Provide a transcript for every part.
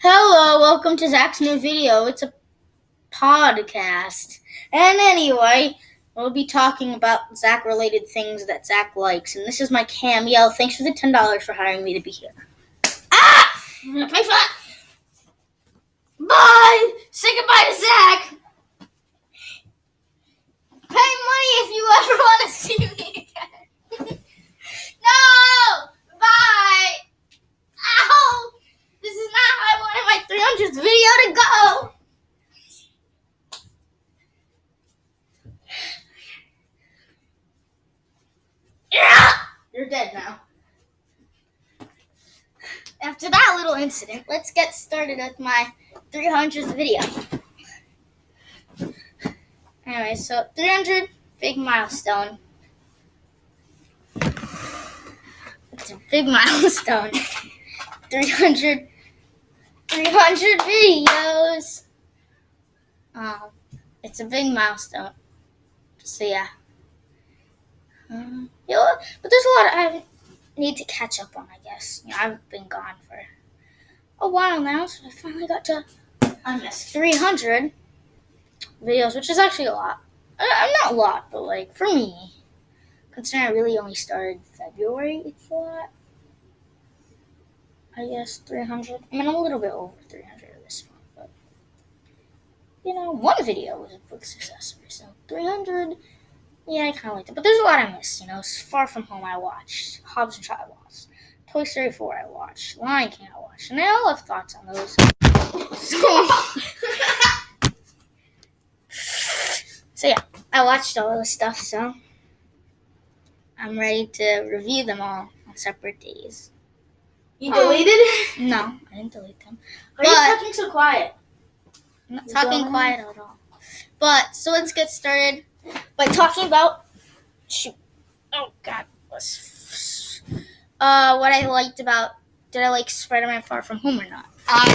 Hello, welcome to Zach's new video. It's a podcast. And anyway, we'll be talking about Zach-related things that Zach likes. And this is my cameo. Thanks for the $10 for hiring me to be here. Ah! I'm gonna pay for that. Bye! Say goodbye to Zach! Pay money if you ever want to see me again. No! Bye! Ow! This is not how I wanted my 300th video to go! Yeah! You're dead now. After that little incident, let's get started with my 300th video. Anyway, so 300, big milestone. It's a big milestone. 300 videos. It's a big milestone. So yeah. But there's a lot I need to catch up on, I guess. I've been gone for a while now, so I finally got to 300 videos, which is actually a lot. Not a lot, but for me, considering I really only started February, it's a lot. I guess 300. I mean, a little bit over 300 this month, but one video was a big success. So 300. Yeah, I kind of liked it. But there's a lot I missed, Far From Home I watched. Hobbs and Shaw I watched. Toy Story 4 I watched. Lion King I watched. And I all have thoughts on those. So yeah, I watched all those stuff, so I'm ready to review them all on separate days. You deleted? No, I didn't delete them. Why are you talking so quiet? I'm not talking quiet at all. But, so let's get started by talking about, what I liked about, did I like Spider-Man Far From Home or not?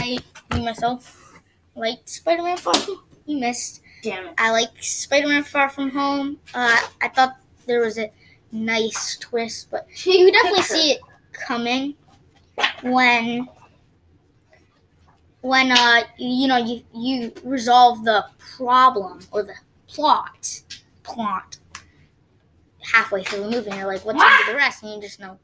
Me myself, liked Spider-Man Far From Home. You missed. Damn it. I like Spider-Man Far From Home. I thought there was a nice twist, but you definitely see it coming when you resolve the problem or the plot halfway through the movie, and you're like, what's under the rest? And you just know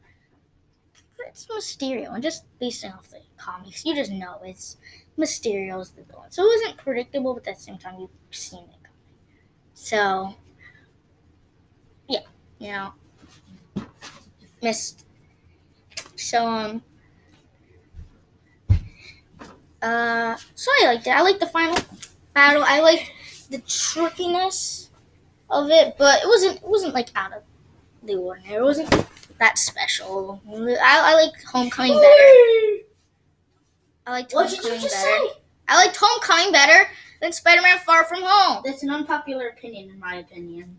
it's Mysterio, and just based off the comics, you just know it's Mysterio's the villain. So it wasn't predictable, but at the same time, you've seen it coming. So yeah, missed. So so I liked it. I liked the final battle. I liked the trickiness of it, but it wasn't like out of the ordinary. It wasn't that special. I liked Homecoming better. What did you just say? I liked Homecoming better than Spider-Man Far From Home. That's an unpopular opinion, in my opinion.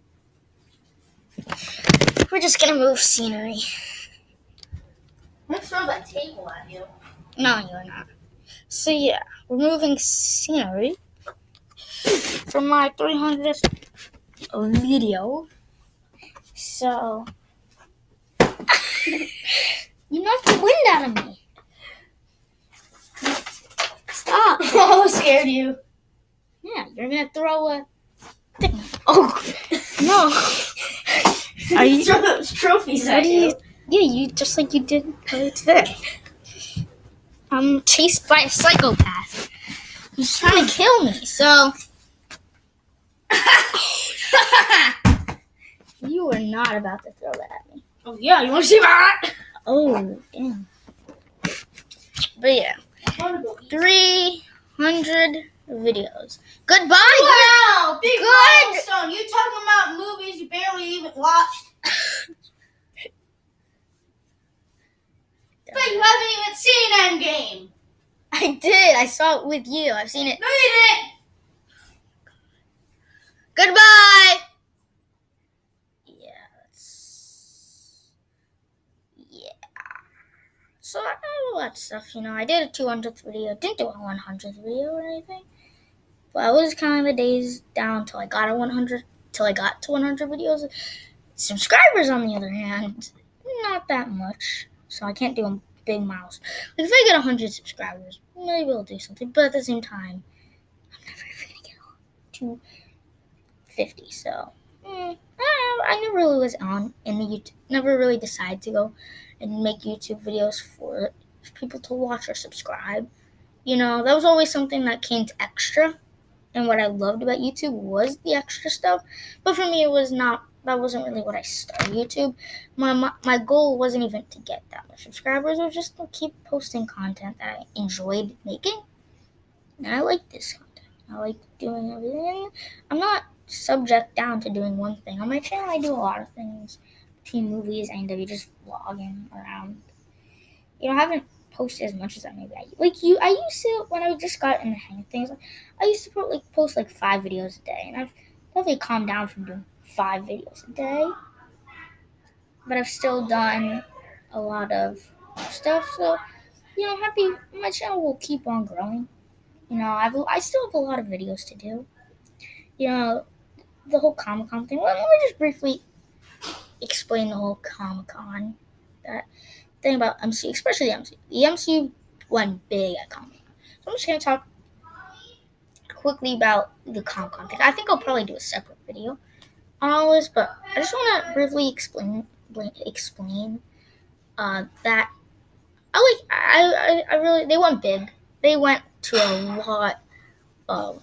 We're just gonna move scenery. I'm gonna throw that table at you. No, you're not. So yeah, we're moving scenery for my 300th video. So you knocked the wind out of me. Stop. Oh, scared you. Yeah, you're gonna throw a thing. Oh no. Are you throw those trophies at you? Yeah, you just like you did today. I'm chased by a psychopath. He's trying to kill me, so you were not about to throw that at me. Oh yeah, you want to see that? Oh, damn. But yeah, 300 videos. Goodbye. Wow, big Good. milestone. You talking about movies you barely even watched? But you haven't even seen Endgame. I did. I saw it with you. I've seen it. No, you didn't. Goodbye. Yeah. So I do a lot of stuff, I did a 200th video. Didn't do a 100th video or anything. But I was counting the days down till I got to 100 videos. Subscribers, on the other hand, not that much. So I can't do them big milestone. Like if I get 100 subscribers, maybe I'll do something. But at the same time, I'm never ever gonna get to 50. So I never really was on in the YouTube. Never really decided to go and make YouTube videos for people to watch or subscribe. That was always something that came to extra. And what I loved about YouTube was the extra stuff. But for me, it was not. That wasn't really what I started YouTube. My goal wasn't even to get that much subscribers. It was just to keep posting content that I enjoyed making. And I like this content. I like doing everything. And I'm not subject down to doing one thing. On my channel, I do a lot of things. Between movies and just vlogging around. I haven't posted as much as I maybe I used to when I just got in the hang of things. I used to post 5 videos a day, and I've definitely calmed down from doing 5 videos a day. But I've still done a lot of stuff, so I'm happy my channel will keep on growing. I still have a lot of videos to do. The whole Comic-Con thing. Let me just briefly explain the whole Comic-Con thing about MCU, especially the MCU. The MCU went big at Comic-Con. So I'm just going to talk quickly about the Comic-Con thing. I think I'll probably do a separate video on all this, but I just want to briefly explain that I really, they went big. They went to a lot of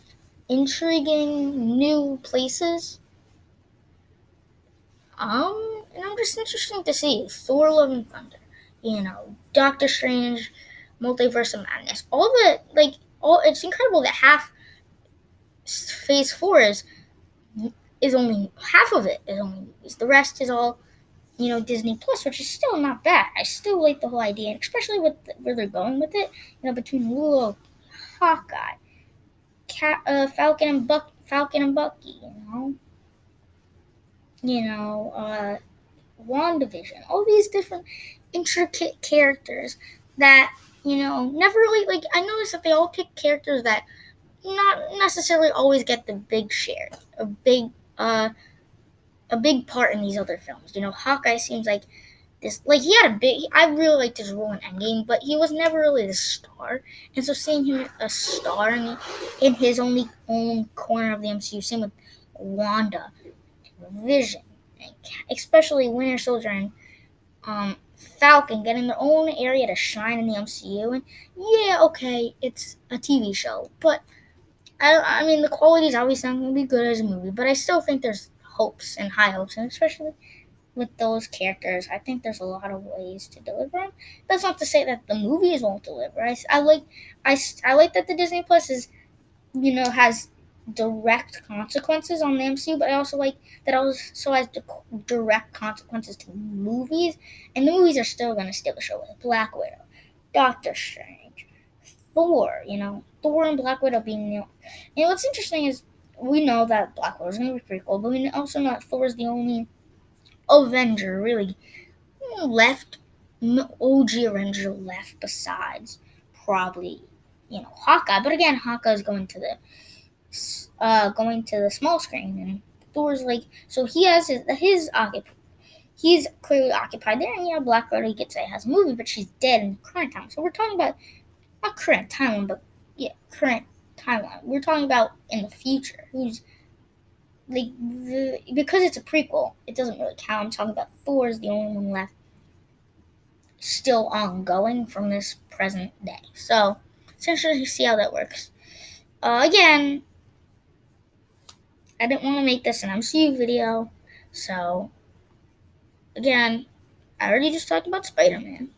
intriguing new places. And I'm just interested to see Thor: Love and Thunder, Doctor Strange, Multiverse of Madness. It's incredible that half Phase 4 is only half of it is only movies. The rest is all Disney Plus, which is still not bad. I still like the whole idea, and especially with where they're going with it. Between Lulu, Hawkeye, Falcon and Bucky. WandaVision, all these different intricate characters that never really I noticed that they all pick characters that not necessarily always get the big share, a big part in these other films. Hawkeye seems like this, he had I really liked his role in Endgame, but he was never really the star. And so seeing him a star in his own corner of the MCU, same with Wanda, Vision, especially Winter Soldier and Falcon getting their own area to shine in the MCU. And yeah, okay, it's a TV show, but I mean the quality is always not going to be good as a movie. But I still think there's hopes and high hopes, and especially with those characters, I think there's a lot of ways to deliver them. That's not to say that the movies won't deliver. I like that the Disney Plus has direct consequences on the MCU, but I also like that also has direct consequences to movies, and the movies are still going to steal the show with Black Widow, Doctor Strange, Thor. Thor and Black Widow being and what's interesting is we know that Black Widow is going to be pretty cool, but we also know that Thor is the only Avenger really left, OG Avenger left besides probably Hawkeye. But again, Hawkeye is going to the small screen, and Thor's so he has his he's clearly occupied there, and Black Widow, you could say, has a movie, but she's dead in the current time. So we're talking about not current timeline, but current timeline. We're talking about in the future, who's because it's a prequel, it doesn't really count. I'm talking about Thor is the only one left still ongoing from this present day. So it's interesting to see how that works. Again, I didn't want to make this an MCU video, so again, I already just talked about Spider-Man.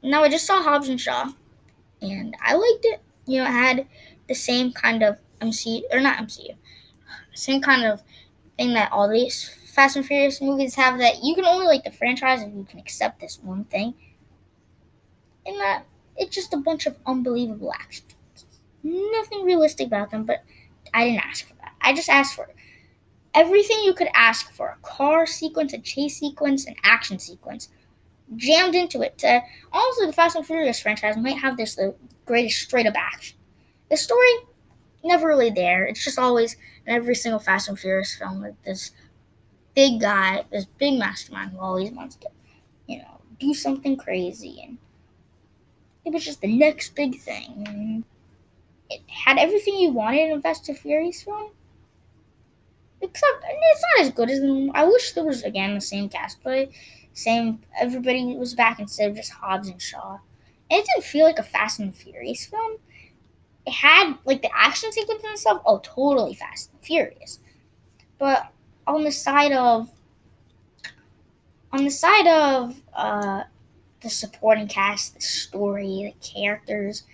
Now I just saw Hobbs and Shaw, and I liked it. It had the same kind of same kind of thing that all these Fast and Furious movies have, that you can only like the franchise if you can accept this one thing, and that it's just a bunch of unbelievable action. Nothing realistic about them, but I didn't ask for that. I just asked for everything you could ask for: a car sequence, a chase sequence, an action sequence, jammed into it. Honestly, the Fast and Furious franchise might have the greatest straight up action. The story, never really there. It's just always in every single Fast and Furious film with this big guy, this big mastermind who always wants to, do something crazy. And it was just the next big thing. And it had everything you wanted in a Fast and Furious film. Except it's not as good as them. I wish there was again the same cast play, same everybody was back instead of just Hobbs and Shaw. And it didn't feel like a Fast and Furious film. It had like the action sequence and stuff. Oh, totally Fast and Furious. But on the side of the supporting cast, the story, the characters,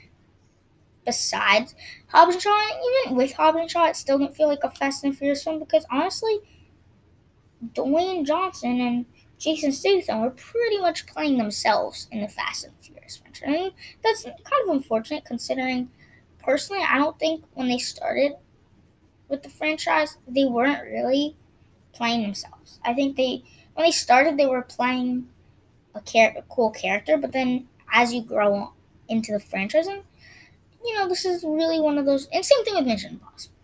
besides Hobbs and Shaw, and even with Hobbs and Shaw, it still didn't feel like a Fast and Furious film because honestly, Dwayne Johnson and Jason Statham were pretty much playing themselves in the Fast and Furious franchise. And that's kind of unfortunate considering, personally, I don't think when they started with the franchise, they weren't really playing themselves. I think when they started, they were playing a cool character, but then as you grow into the franchise, and this is really one of those. And same thing with Mission Impossible.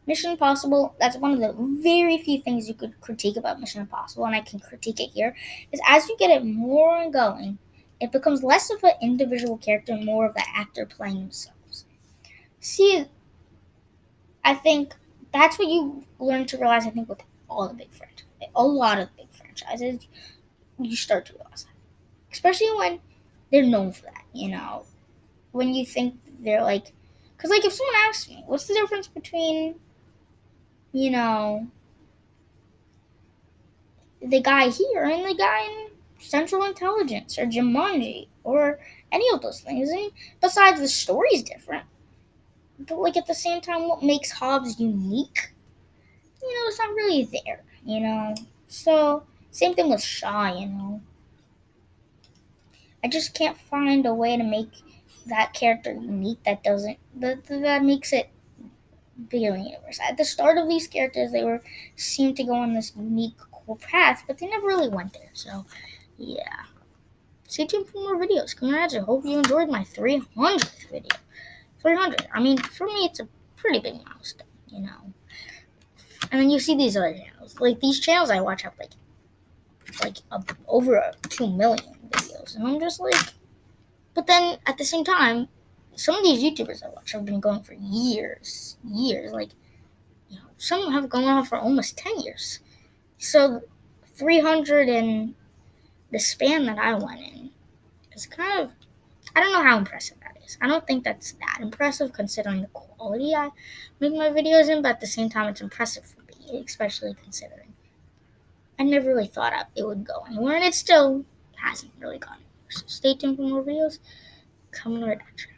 Mission Impossible, that's one of the very few things you could critique about Mission Impossible, and I can critique it here, is as you get it more ongoing, it becomes less of an individual character and more of the actor playing themselves. See, I think that's what you learn to realize, I think, with all the big franchises. A lot of big franchises, you start to realize that. Especially when they're known for that, When you think they're like, because like if someone asks me, what's the difference between, the guy here and the guy in Central Intelligence or Jumanji or any of those things, and besides the story's different, but like at the same time, what makes Hobbs unique, it's not really there. So same thing with Shaw. I just can't find a way to make that character unique that makes it bigger in the universe. At the start of these characters, they seemed to go on this unique, cool path, but they never really went there. So, yeah. Stay tuned for more videos. Congrats! I hope you enjoyed my 300th video. 300. I mean, for me, it's a pretty big milestone. And then you see these other channels. Like these channels I watch have over 2 million videos, and I'm just like. But then at the same time, some of these YouTubers I watch have been going for years. Like, some have gone on for almost 10 years. So 300 in the span that I went in is kind of, I don't know how impressive that is. I don't think that's that impressive considering the quality I make my videos in, but at the same time, it's impressive for me, especially considering I never really thought it would go anywhere, and it still hasn't really gone anywhere. So stay tuned for more videos coming right at you.